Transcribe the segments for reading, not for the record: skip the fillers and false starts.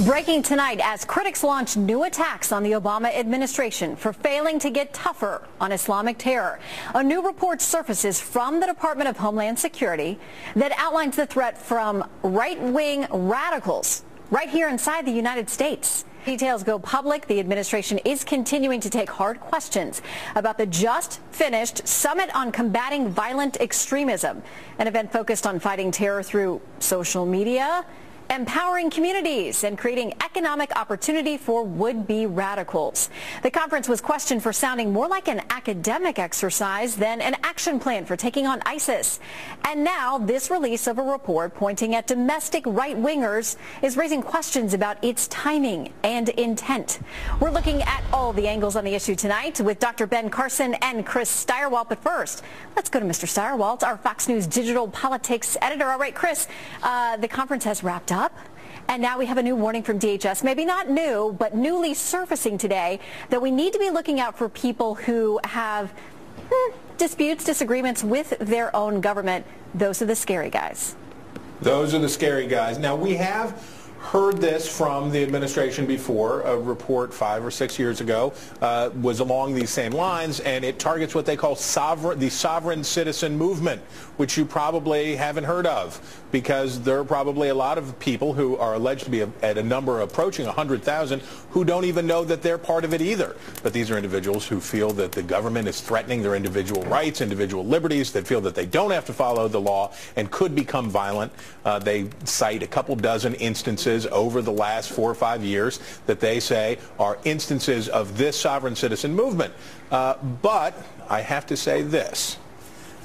Breaking tonight as critics launch new attacks on the Obama administration for failing to get tougher on Islamic terror. A new report surfaces from the Department of Homeland Security that outlines the threat from right-wing radicals right here inside the United States. Details go public. The administration is continuing to take hard questions about the just finished Summit on Combating Violent Extremism, an event focused on fighting terror through social media, empowering communities, and creating economic opportunity for would-be radicals. The conference was questioned for sounding more like an academic exercise than an action plan for taking on ISIS. And now this release of a report pointing at domestic right-wingers is raising questions about its timing and intent. We're looking at all the angles on the issue tonight with Dr. Ben Carson and Chris Steyerwalt. But first, let's go to Mr. Steyerwalt, our Fox News digital politics editor. All right, Chris, the conference has wrapped up. And now we have a new warning from DHS, maybe not new, but newly surfacing today, that we need to be looking out for people who have disputes, disagreements with their own government. Those are the scary guys. Those are the scary guys. Now, we have heard this from the administration before. A report 5 or 6 years ago was along these same lines, and it targets what they call the sovereign citizen movement, which you probably haven't heard of, because there are probably a lot of people who are alleged to be at a number approaching 100,000 who don't even know that they're part of it either. But these are individuals who feel that the government is threatening their individual rights, individual liberties, that feel that they don't have to follow the law and could become violent. They cite a couple dozen instances over the last 4 or 5 years that they say are instances of this sovereign citizen movement. But I have to say this.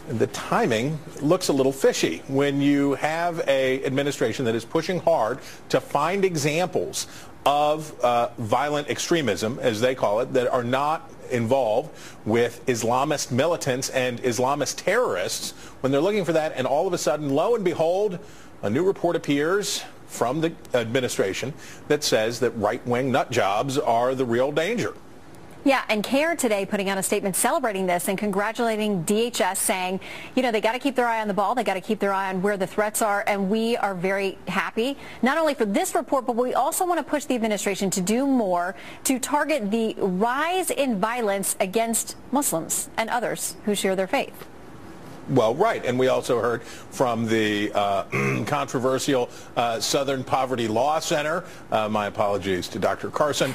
The timing looks a little fishy when you have an administration that is pushing hard to find examples of violent extremism, as they call it, that are not involved with Islamist militants and Islamist terrorists, when they're looking for that, and all of a sudden, lo and behold, a new report appears from the administration that says that right-wing nut jobs are the real danger. Yeah, and CARE today putting out a statement celebrating this and congratulating DHS, saying, you know, they got to keep their eye on the ball. They got to keep their eye on where the threats are. And we are very happy, not only for this report, but we also want to push the administration to do more to target the rise in violence against Muslims and others who share their faith. Well, right. And we also heard from the controversial Southern Poverty Law Center, my apologies to Dr. Carson,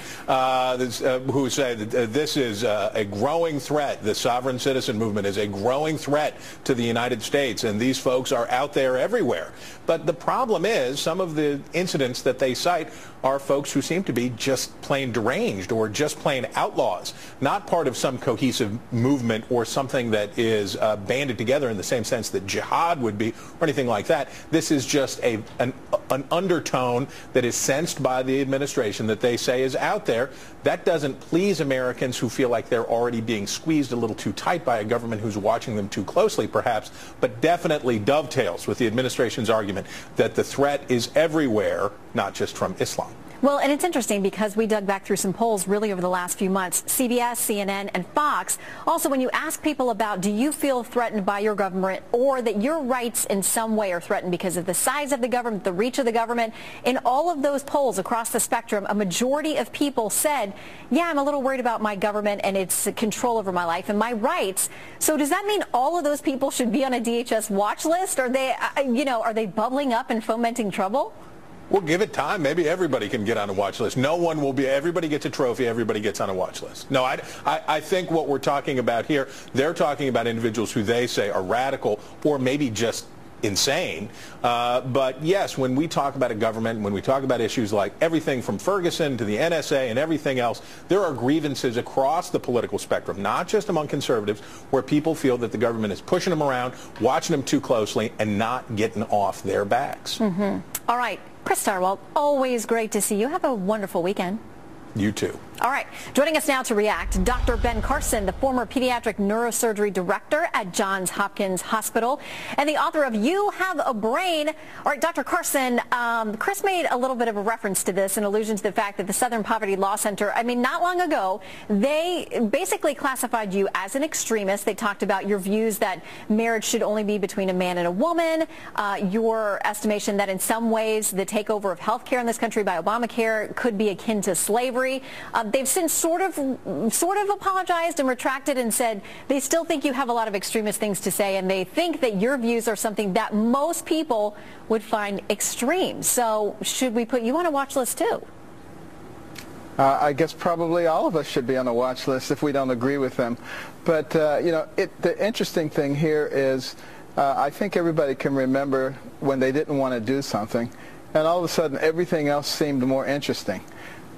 who said that this is a growing threat. The sovereign citizen movement is a growing threat to the United States, and these folks are out there everywhere. But the problem is some of the incidents that they cite are folks who seem to be just plain deranged or just plain outlaws, not part of some cohesive movement or something that is banded together in the same sense that jihad would be or anything like that. This is just an undertone that is sensed by the administration that they say is out there. That doesn't please Americans who feel like they're already being squeezed a little too tight by a government who's watching them too closely, perhaps, but definitely dovetails with the administration's argument that the threat is everywhere, not just from Islam. Well, and it's interesting because we dug back through some polls really over the last few months. CBS, CNN, and Fox. Also, when you ask people about, do you feel threatened by your government or that your rights in some way are threatened because of the size of the government, the reach of the government, in all of those polls across the spectrum, a majority of people said, yeah, I'm a little worried about my government and its control over my life and my rights. So does that mean all of those people should be on a DHS watch list? Are they, are they bubbling up and fomenting trouble? Well, give it time. Maybe everybody can get on a watch list. No one will be. Everybody gets a trophy. Everybody gets on a watch list. No, I think what we're talking about here, they're talking about individuals who they say are radical or maybe just insane. But yes, when we talk about a government, when we talk about issues like everything from Ferguson to the NSA and everything else, there are grievances across the political spectrum, not just among conservatives, where people feel that the government is pushing them around, watching them too closely, and not getting off their backs. All right. Chris Steyerwalt, always great to see you. Have a wonderful weekend. You too. All right, joining us now to react, Dr. Ben Carson, the former pediatric neurosurgery director at Johns Hopkins Hospital and the author of You Have a Brain. All right, Dr. Carson, Chris made a little bit of a reference to this in allusion to the fact that the Southern Poverty Law Center, not long ago, they basically classified you as an extremist. They talked about your views that marriage should only be between a man and a woman, your estimation that in some ways the takeover of health care in this country by Obamacare could be akin to slavery. They've since sort of apologized and retracted and said they still think you have a lot of extremist things to say, and they think that your views are something that most people would find extreme. So should we put you on a watch list too? I guess probably all of us should be on a watch list if we don't agree with them. But, the interesting thing here is I think everybody can remember when they didn't want to do something, and all of a sudden everything else seemed more interesting.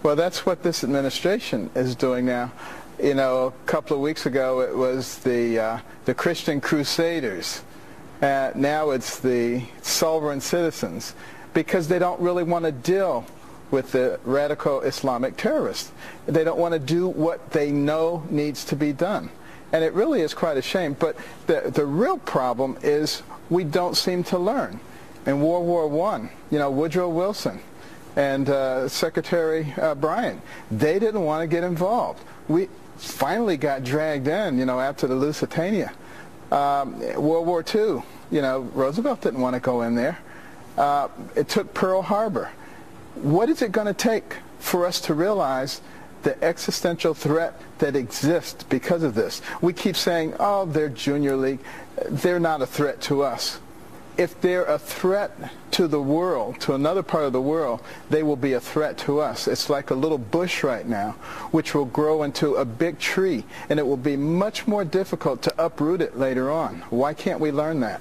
Well, that's what this administration is doing now. A couple of weeks ago it was the Christian Crusaders. Now it's the sovereign citizens, because they don't really want to deal with the radical Islamic terrorists. They don't want to do what they know needs to be done. And it really is quite a shame. But the real problem is we don't seem to learn. In World War I, Woodrow Wilson and Secretary Bryant, they didn't want to get involved. We finally got dragged in, after the Lusitania. World War II, Roosevelt didn't want to go in there. It took Pearl Harbor. What is it going to take for us to realize the existential threat that exists because of this? We keep saying, oh, they're junior league. They're not a threat to us. If they're a threat to the world, to another part of the world, they will be a threat to us. It's like a little bush right now, which will grow into a big tree, and it will be much more difficult to uproot it later on. Why can't we learn that?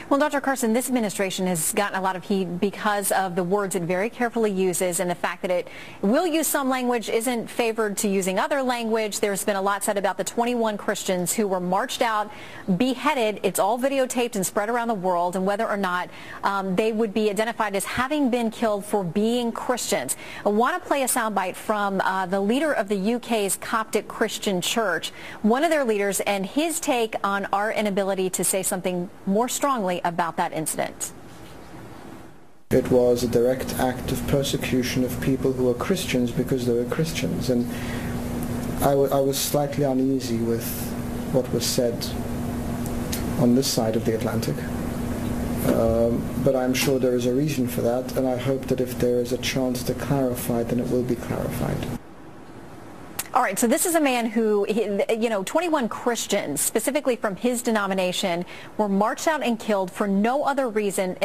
Well, Dr. Carson, this administration has gotten a lot of heat because of the words it very carefully uses and the fact that it will use some language, isn't favored to using other language. There's been a lot said about the 21 Christians who were marched out, beheaded. It's all videotaped and spread around the world, and whether or not they would be identified as having been killed for being Christians. I want to play a soundbite from the leader of the UK's Coptic Christian Church, one of their leaders, and his take on our inability to say something more strongly about that incident. It was a direct act of persecution of people who were Christians because they were Christians, and I was slightly uneasy with what was said on this side of the Atlantic, but I'm sure there is a reason for that, and I hope that if there is a chance to clarify it, then it will be clarified. All right, so this is a man who, 21 Christians, specifically from his denomination, were marched out and killed for no other reason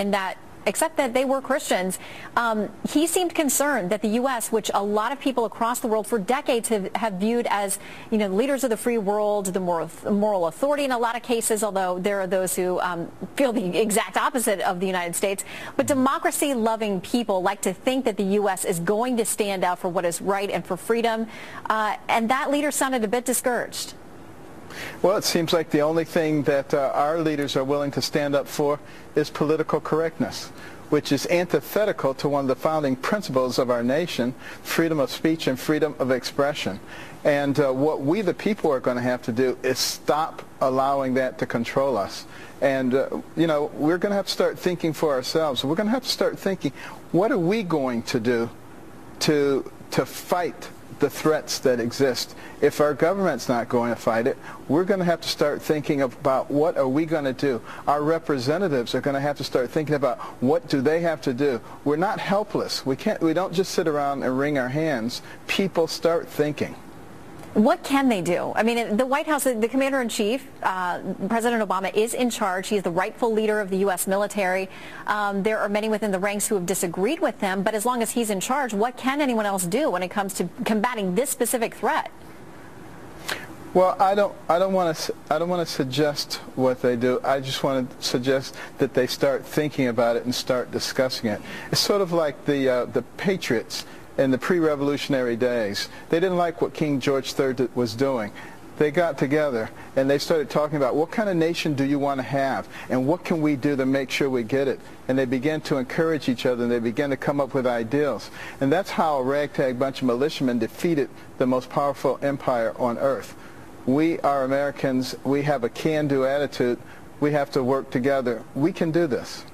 except that they were Christians. He seemed concerned that the U.S., which a lot of people across the world for decades have viewed as, leaders of the free world, the moral authority in a lot of cases, although there are those who feel the exact opposite of the United States. But democracy-loving people like to think that the U.S. is going to stand out for what is right and for freedom, and that leader sounded a bit discouraged. Well, it seems like the only thing that our leaders are willing to stand up for is political correctness, which is antithetical to one of the founding principles of our nation, freedom of speech and freedom of expression. And what we, the people, are going to have to do is stop allowing that to control us. And, we're going to have to start thinking for ourselves. We're going to have to start thinking, what are we going to do to fight the threats that exist? If our government's not going to fight it, we're going to have to start thinking about what are we going to do. Our representatives are going to have to start thinking about what do they have to do. We're not helpless. We don't just sit around and wring our hands. People start thinking. What can they do? The White House, the commander-in-chief, President Obama, is in charge. He is the rightful leader of the U.S. military. There are many within the ranks who have disagreed with him, but as long as he's in charge, what can anyone else do when it comes to combating this specific threat? Well, I don't want to suggest what they do. I just want to suggest that they start thinking about it and start discussing it. It's sort of like the Patriots in the pre-revolutionary days. They didn't like what King George III was doing. they got together and they started talking about what kind of nation do you want to have and what can we do to make sure we get it. And they began to encourage each other and they began to come up with ideals. And that's how a ragtag bunch of militiamen defeated the most powerful empire on earth. We are Americans. We have a can-do attitude. We have to work together. We can do this.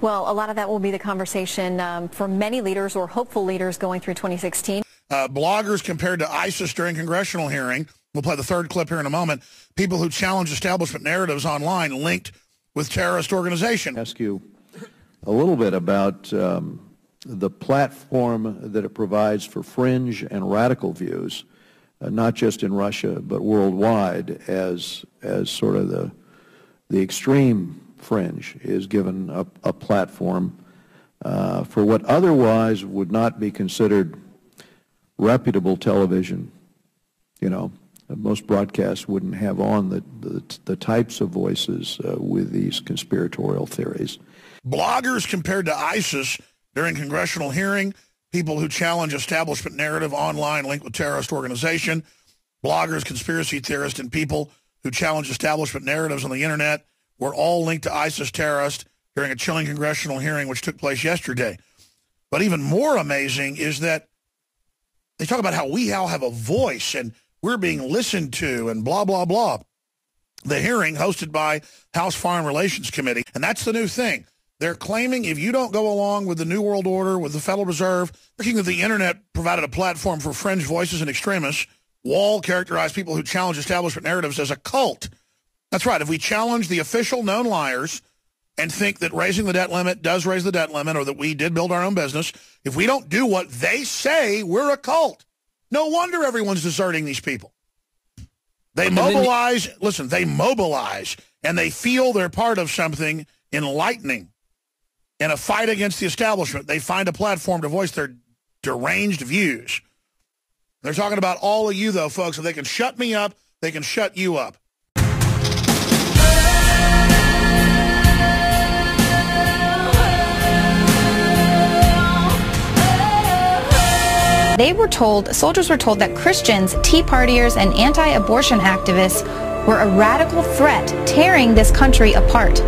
Well, a lot of that will be the conversation for many leaders or hopeful leaders going through 2016. Bloggers compared to ISIS during congressional hearing. We'll play the third clip here in a moment. People who challenge establishment narratives online linked with terrorist organization. Ask you a little bit about the platform that it provides for fringe and radical views, not just in Russia but worldwide, as sort of the extreme fringe is given a platform for what otherwise would not be considered reputable television. You know, most broadcasts wouldn't have on the types of voices with these conspiratorial theories. Bloggers compared to ISIS during congressional hearing. People who challenge establishment narrative online linked with terrorist organization. Bloggers, conspiracy theorists, and people who challenge establishment narratives on the internet were all linked to ISIS terrorists during a chilling congressional hearing which took place yesterday. But even more amazing is that they talk about how we all have a voice and we're being listened to and blah, blah, blah. The hearing hosted by House Foreign Relations Committee, and that's the new thing. They're claiming if you don't go along with the New World Order, with the Federal Reserve, thinking that the internet provided a platform for fringe voices and extremists. Wall characterized people who challenge establishment narratives as a cult. That's right. If we challenge the official known liars and think that raising the debt limit does raise the debt limit or that we did build our own business, if we don't do what they say, we're a cult. No wonder everyone's deserting these people. They mobilize, listen, they mobilize and they feel they're part of something enlightening. In a fight against the establishment, they find a platform to voice their deranged views. They're talking about all of you, though, folks. If they can shut me up, they can shut you up. Soldiers were told that Christians, Tea Partiers, and anti-abortion activists were a radical threat tearing this country apart.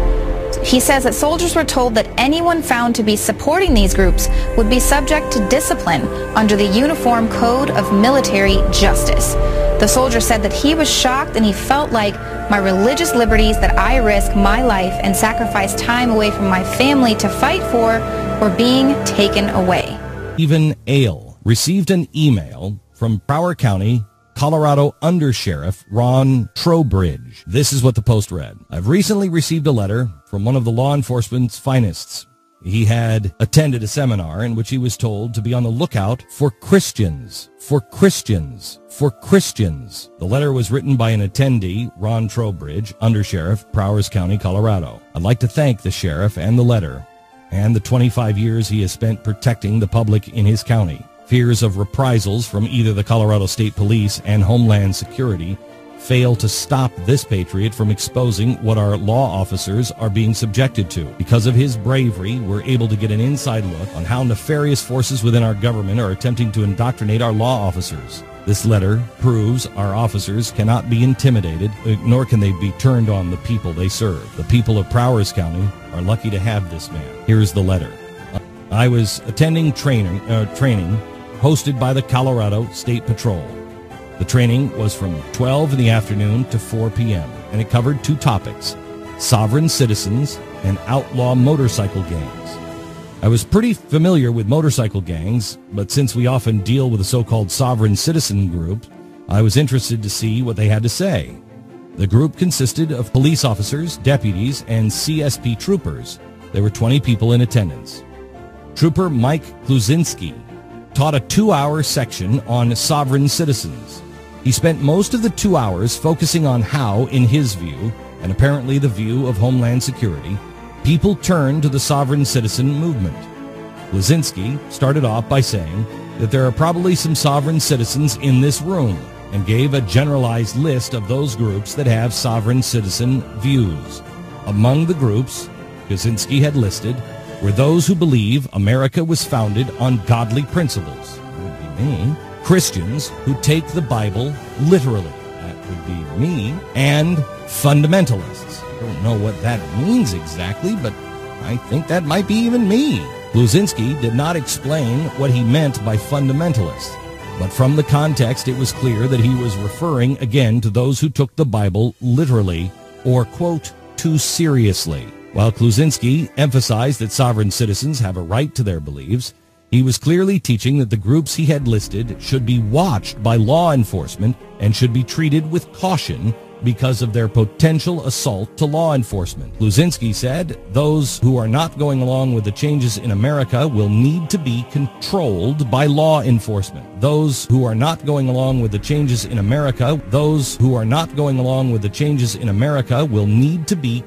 He says that soldiers were told that anyone found to be supporting these groups would be subject to discipline under the Uniform Code of Military Justice. The soldier said that he was shocked and he felt like my religious liberties that I risk my life and sacrifice time away from my family to fight for were being taken away. Stephen Ale received an email from Broward County, Colorado Undersheriff Ron Trowbridge. This is what the Post read. I've recently received a letter from one of the law enforcement's finest. He had attended a seminar in which he was told to be on the lookout for Christians, for Christians, for Christians. The letter was written by an attendee, Ron Trowbridge, Undersheriff, Broward County, Colorado. I'd like to thank the sheriff and the letter and the 25 years he has spent protecting the public in his county. Fears of reprisals from either the Colorado State Police and Homeland Security fail to stop this patriot from exposing what our law officers are being subjected to. Because of his bravery, we're able to get an inside look on how nefarious forces within our government are attempting to indoctrinate our law officers. This letter proves our officers cannot be intimidated, nor can they be turned on the people they serve. The people of Broward County are lucky to have this man. Here's the letter. I was attending training hosted by the Colorado State Patrol. The training was from 12 in the afternoon to 4 p.m., and it covered two topics: sovereign citizens and outlaw motorcycle gangs. I was pretty familiar with motorcycle gangs, but since we often deal with the so-called sovereign citizen group, I was interested to see what they had to say. The group consisted of police officers, deputies, and CSP troopers. There were 20 people in attendance. Trooper Mike Kluzinski taught a 2-hour section on sovereign citizens. He spent most of the 2 hours focusing on how, in his view, and apparently the view of Homeland Security, people turn to the sovereign citizen movement. Kluzinski started off by saying that there are probably some sovereign citizens in this room, and gave a generalized list of those groups that have sovereign citizen views. Among the groups Kluzinski had listed were those who believe America was founded on godly principles. That would be me. Christians who take the Bible literally. would be me, and fundamentalists. I don't know what that means exactly, but I think that might be even me. Kluczynski did not explain what he meant by fundamentalist, but from the context it was clear that he was referring again to those who took the Bible literally or, quote, too seriously. While Kluczynski emphasized that sovereign citizens have a right to their beliefs, he was clearly teaching that the groups he had listed should be watched by law enforcement and should be treated with caution because of their potential assault to law enforcement. Kluczynski said, those who are not going along with the changes in America will need to be controlled by law enforcement. Those who are not going along with the changes in America, those who are not going along with the changes in America will need to be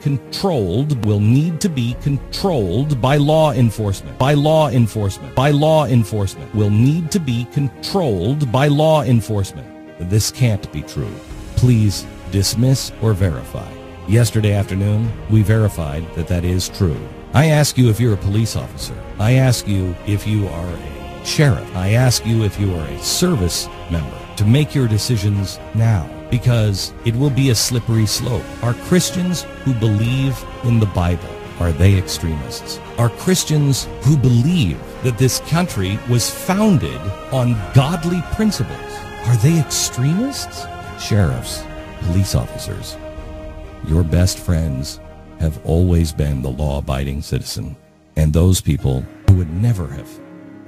controlled, by law enforcement, by law enforcement, by law enforcement, will need to be controlled by law enforcement. This can't be true. Please dismiss or verify. Yesterday afternoon, we verified that that is true. I ask you if you're a police officer. I ask you if you are a sheriff. I ask you if you are a service member to make your decisions now, because it will be a slippery slope. Are Christians who believe in the Bible, are they extremists? Are Christians who believe that this country was founded on godly principles, are they extremists? Sheriffs, police officers, your best friends have always been the law-abiding citizen, and those people who would never have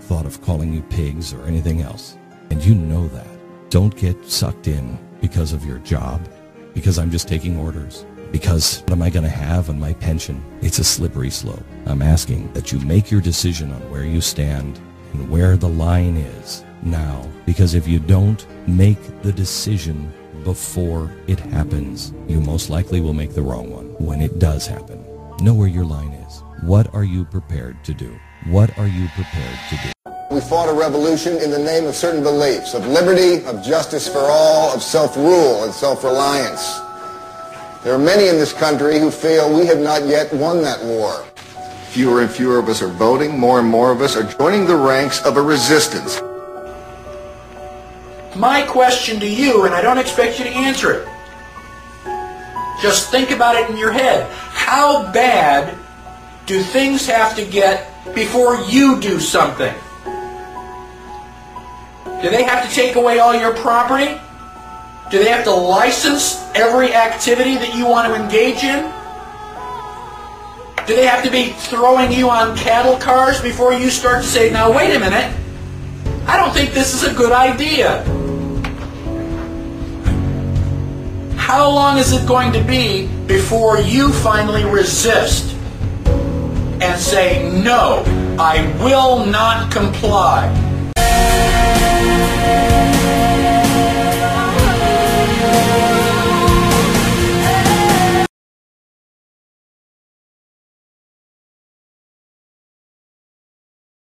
thought of calling you pigs or anything else. And you know that. Don't get sucked in because of your job, because I'm just taking orders, because what am I going to have on my pension? It's a slippery slope. I'm asking that you make your decision on where you stand and where the line is now, because if you don't make the decision before it happens, you most likely will make the wrong one when it does happen. Know where your line is. What are you prepared to do? What are you prepared to do? We fought a revolution in the name of certain beliefs, of liberty, of justice for all, of self-rule and self-reliance. There are many in this country who feel we have not yet won that war. Fewer and fewer of us are voting, more and more of us are joining the ranks of a resistance. My question to you, and I don't expect you to answer it, just think about it in your head. How bad do things have to get before you do something? Do they have to take away all your property? Do they have to license every activity that you want to engage in? Do they have to be throwing you on cattle cars before you start to say, now wait a minute, I don't think this is a good idea? How long is it going to be before you finally resist and say, no, I will not comply?